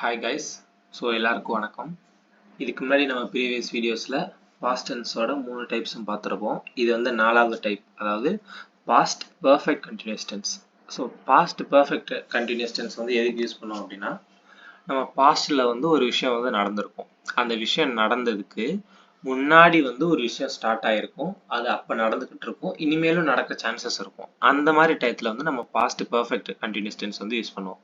Hi guys, so எல்லாருக்கும் வணக்கம். இதுக்கு முன்னாடி நம்ம ப்ரீவியஸ் வீடியோஸில் பாஸ்ட் டென்ஸோட 3 டைப்ஸும் பார்த்துருப்போம். இது வந்து 4வது டைப், அதாவது past perfect continuous tense. So past perfect continuous tense வந்து எதுக்கு யூஸ் பண்ணோம் அப்படின்னா, நம்ம பாஸ்டில் வந்து ஒரு விஷயம் வந்து நடந்திருக்கும். அந்த விஷயம் நடந்ததுக்கு முன்னாடி வந்து ஒரு விஷயம் ஸ்டார்ட் ஆகிருக்கும், அது அப்போ நடந்துக்கிட்டு இருக்கும், இனிமேலும் நடக்க சான்சஸ் இருக்கும். அந்த மாதிரி டயத்தில் வந்து நம்ம பாஸ்ட் பர்ஃபெக்ட் கண்டினியூஸ் டென்ஸ் வந்து யூஸ் பண்ணுவோம்.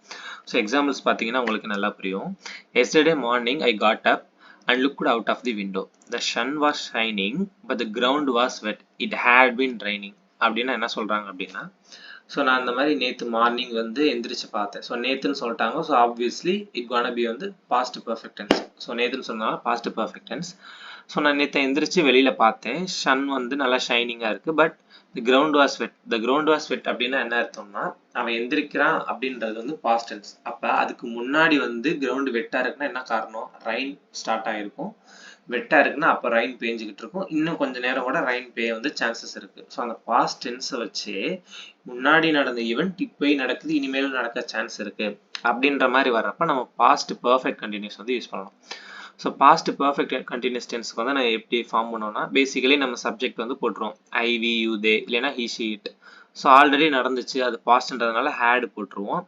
ஸோ எக்ஸாம்பிள்ஸ் பார்த்தீங்கன்னா உங்களுக்கு நல்லா புரியும். Yesterday morning I got up and looked out of the window. The sun was shining but the ground was wet. It had been raining. அப்படின்னா என்ன சொல்கிறாங்க அப்படின்னா, ஸோ நான் அந்த மாதிரி நேற்று மார்னிங் வந்து எந்திரிச்சு பார்த்தேன். ஸோ நேற்றுன்னு சொல்லிட்டாங்க. ஸோ ஆப்வியஸ்லி இட் கான பி வந்து பாஸ்ட் பர்ஃபெக்ட் டென்ஸ். ஸோ நேற்றுன்னு சொன்னாலும் பாஸ்ட் பர்ஃபெக்ட் டென்ஸ். ஸோ நான் நேற்று எந்திரிச்சு வெளியில் பார்த்தேன், சன் வந்து நல்லா ஷைனிங்காக இருக்குது, but the ground was wet. The ground was wet அப்படின்னா என்ன அர்த்தம்னா, அவன் எந்திரிக்கிறான் அப்படின்றது வந்து பாஸ்ட் டென்ஸ். அப்போ அதுக்கு முன்னாடி வந்து கிரவுண்டு வெட்டாக இருக்குன்னா என்ன காரணம்? ரெயின் ஸ்டார்ட் ஆகிருக்கும். வெட்டாக இருக்குன்னா அப்போ ரெயின் பேஞ்சிக்கிட்டு இருக்கும். இன்னும் கொஞ்சம் நேரம் கூட ரெயின் பேய வந்து சான்சஸ் இருக்குது. ஸோ அந்த பாஸ்ட் டென்ஸை வச்சு முன்னாடி நடந்த ஈவெண்ட் இப்போ நடக்குது, இனிமேலும் நடக்க சான்ஸ் இருக்குது அப்படின்ற மாதிரி வர்றப்ப நம்ம பாஸ்ட் பர்ஃபெக்ட் கண்டினியூஸ் வந்து யூஸ் பண்ணலாம். ஸோ பாஸ்ட் பர்ஃபெக்ட் கண்டினியூஸ் டென்ஸ்க்கு வந்து நான் எப்படி ஃபார்ம் பண்ணோம்னா, பேசிக்கலி நம்ம சப்ஜெக்ட் வந்து போட்டுருவோம் ஐ வி யூ தே, இல்லைன்னா he she it. So already நடந்துச்சு, அது பாஸ்ட்ன்றதுனால ஹேடு போட்டுருவோம்.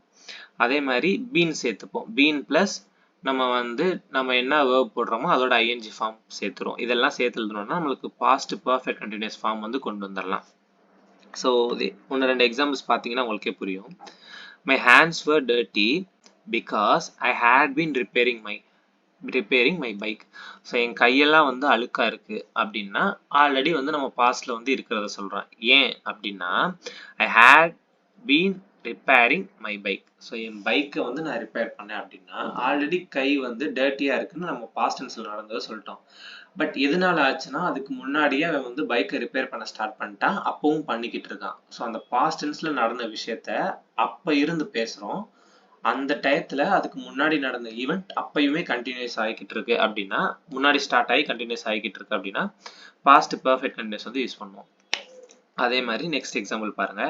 அதே மாதிரி பீன் சேர்த்துப்போம். பீன் ப்ளஸ் நம்ம என்ன வேர்ப் போடுறோமோ அதோட ஐஎன்ஜி ஃபார்ம் சேர்த்துருவோம். இதெல்லாம் சேர்த்து எழுதணும்னா நம்மளுக்கு பாஸ்ட் பர்ஃபெக்ட் கண்டினியூஸ் ஃபார்ம் வந்து கொண்டு வந்துடலாம். ஸோ ஒன்று 2 எக்ஸாம்பிள்ஸ் பார்த்தீங்கன்னா உங்களுக்கே புரியும். My hands were dirty because I had been repairing my bike. So என் கையெல்லாம் வந்து அழுக்கா இருக்கு அப்படின்னா ஆல்ரெடி வந்து நம்ம பாஸ்ட்ல வந்து இருக்கிறத சொல்றேன். ஏன் அப்படின்னா I had been repairing my bike. So என் பைக்கை வந்து நான் ரிப்பேர் பண்ணேன் அப்படின்னா ஆல்ரெடி கை வந்து டர்ட்டியா இருக்குன்னு நம்ம பாஸ்ட் டென்ஸ்ல நடந்ததை சொல்லிட்டோம். பட் எதனால ஆச்சுன்னா அதுக்கு முன்னாடியே அவன் வந்து பைக்கை ரிப்பேர் பண்ண ஸ்டார்ட் பண்ணிட்டான், அப்பவும் பண்ணிக்கிட்டு இருக்கான். ஸோ அந்த பாஸ்ட் டென்ஸ்ல நடந்த விஷயத்த அப்ப இருந்து பேசுறோம், அந்த டயத்துல அதுக்கு முன்னாடி நடந்த ஈவெண்ட் அப்பயுமே கண்டினியூஸ் ஆகிக்கிட்டு இருக்கு அப்படின்னா, முன்னாடி ஸ்டார்ட் ஆகி கண்டினியூஸ் ஆகிக்கிட்டு இருக்கு அப்படின்னா பாஸ்ட் பர்ஃபெக்ட் கண்டினியூஸ் வந்து யூஸ் பண்ணுவோம். அதே மாதிரி நெக்ஸ்ட் எக்ஸாம்பிள் பாருங்க.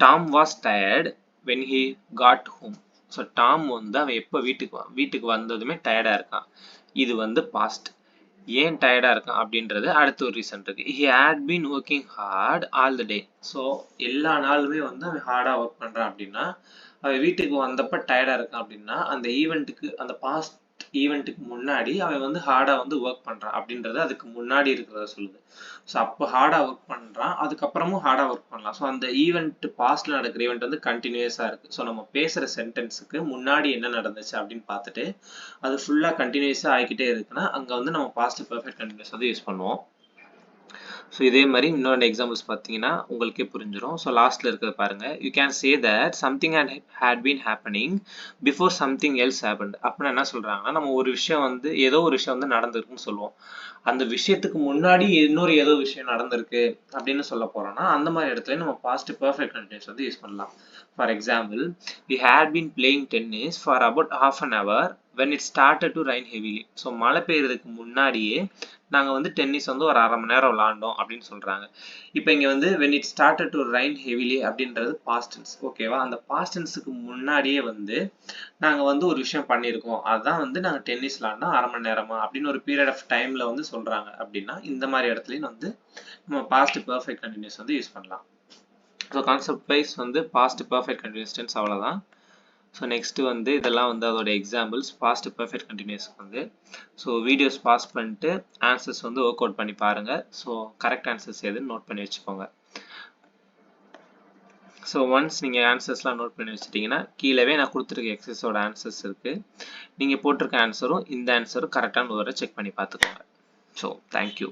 Tom was tired when he got home. So Tom வந்து அவன் எப்போ வீட்டுக்கு வந்ததுமே டயர்டா இருக்கான். இது வந்து பாஸ்ட். ஏன் டயர்டா இருக்கான் அப்படின்றது அடுத்த ஒரு ரீசன் இருக்கு. he had been working hard all the day. So எல்லா நாளுமே வந்து அவன் ஹார்டா ஒர்க் பண்றான் அப்படின்னா, அவன் வீட்டுக்கு வந்தப்ப டயர்டா இருக்கான் அப்படின்னா அந்த ஈவெண்ட்டுக்கு, அந்த பாஸ்ட் ஈவெண்ட்டுக்கு முன்னாடி அவன் வந்து ஹார்டா வந்து ஒர்க் பண்றான் அப்படின்றது அதுக்கு முன்னாடி இருக்கிறத சொல்லுது. ஸோ அப்போ ஹார்டா ஒர்க் பண்றான், அதுக்கப்புறமும் ஹார்டா ஒர்க் பண்ணலாம். ஸோ அந்த ஈவெண்ட் பாஸ்ட்ல நடக்கிற ஈவெண்ட் வந்து கண்டினியூஸா இருக்கு. ஸோ நம்ம பேசுற சென்டென்ஸுக்கு முன்னாடி என்ன நடந்துச்சு அப்படின்னு பார்த்துட்டு அது ஃபுல்லா கண்டினியூஸா ஆகிக்கிட்டே இருக்குன்னா அங்க வந்து நம்ம பாஸ்ட் பர்ஃபெக்ட் கண்டினியூஸ் வந்து யூஸ் பண்ணுவோம். ஸோ இதே மாதிரி இன்னொரு எக்ஸாம்பிள்ஸ் பார்த்தீங்கன்னா உங்களுக்கே புரிஞ்சிடும். ஸோ லாஸ்ட்ல இருக்கிறத பாருங்க. You can say that something had been happening before something else happened. அப்படின்னா என்ன சொல்றாங்கன்னா, நம்ம ஒரு விஷயம் வந்து ஏதோ ஒரு விஷயம் வந்து நடந்திருக்குன்னு சொல்லுவோம். அந்த விஷயத்துக்கு முன்னாடி இன்னொரு ஏதோ விஷயம் நடந்திருக்கு அப்படின்னு சொல்ல போறோம்னா அந்த மாதிரி இடத்துல நம்ம பாஸ்ட் பர்ஃபெக்ட் கண்டினியூஸ் வந்து யூஸ் பண்ணலாம். For example, we had been playing tennis for about half an hour when it started to rain heavily. So மழை பெய்யறதுக்கு முன்னாடியே நாங்க வந்து டென்னிஸ் வந்து ஒரு 1/2 மணி நேரம் விளையாண்டோம் அப்படின்னு சொல்றாங்க. இப்போ இங்க வந்து when it started to rain heavily அப்படின்றது பாஸ்ட் டென்ஸ். ஓகேவா? அந்த பாஸ்ட் டென்ஸுக்கு முன்னாடியே வந்து நாங்க வந்து ஒரு விஷயம் பண்ணியிருக்கோம், அதான் வந்து நாங்க டென்னிஸ் விளையாண்டோம் 1/2 மணி நேரமா அப்படின்னு ஒரு பீரியட் ஆஃப் டைம்ல வந்து சொல்றாங்க அப்படின்னா இந்த மாதிரி இடத்துலயும் வந்து நம்ம பாஸ்ட் பர்ஃபெக்ட் கண்டினியூஸ் வந்து யூஸ் பண்ணலாம். ஸோ கான்செப்ட் வைஸ் வந்து பாஸ்ட் பர்ஃபெக்ட் கண்டினியூஸ் டென்ஸ் அவ்வளோதான். ஸோ நெக்ஸ்ட் வந்து இதெல்லாம் வந்து அதோட எக்ஸாம்பிள்ஸ் பாஸ்ட் பர்ஃபெக்ட் கண்டினியூஸ்க்கு வந்து. ஸோ வீடியோஸ் பாஸ் பண்ணிட்டு ஆன்சர்ஸ் வந்து ஒர்க் அவுட் பண்ணி பாருங்க. ஸோ கரெக்ட் ஆன்சர்ஸ் எதுன்னு நோட் பண்ணி வச்சுக்கோங்க. ஸோ ஒன்ஸ் நீங்கள் ஆன்சர்ஸ்லாம் நோட் பண்ணி வச்சுட்டிங்கன்னா கீழவே நான் கொடுத்துருக்க எக்ஸசைஸோட ஆன்சர்ஸ் இருக்குது. நீங்கள் போட்டிருக்க ஆன்சரும் இந்த ஆன்சரும் கரெக்டான ஒரு செக் பண்ணி பார்த்துக்கோங்க. So thank you.